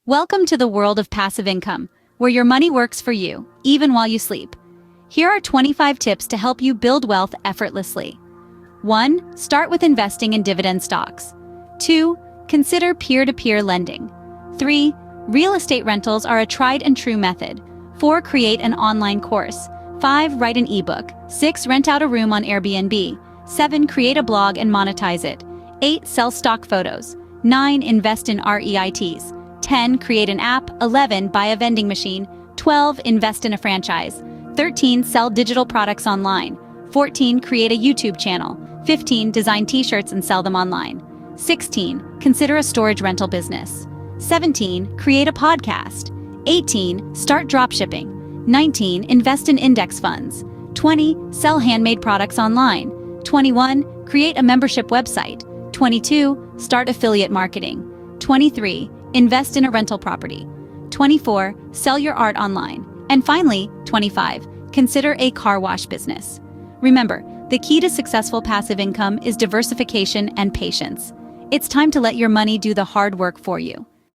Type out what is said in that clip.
Welcome to the world of passive income, where your money works for you, even while you sleep. Here are 25 tips to help you build wealth effortlessly. 1. Start with investing in dividend stocks. 2. Consider peer-to-peer lending. 3. Real estate rentals are a tried and true method. 4. Create an online course. 5. Write an ebook. 6. Rent out a room on Airbnb. 7. Create a blog and monetize it. 8. Sell stock photos. 9. Invest in REITs. 10. Create an app. 11. Buy a vending machine. 12. Invest in a franchise. 13. Sell digital products online. 14. Create a YouTube channel. 15. Design t-shirts and sell them online. 16. Consider a storage rental business. 17. Create a podcast. 18. Start dropshipping. 19. Invest in index funds. 20. Sell handmade products online. 21. Create a membership website. 22. Start affiliate marketing. 23. Invest in a rental property. 24. Sell your art online. And finally, 25. Consider a car wash business. Remember, the key to successful passive income is diversification and patience. It's time to let your money do the hard work for you.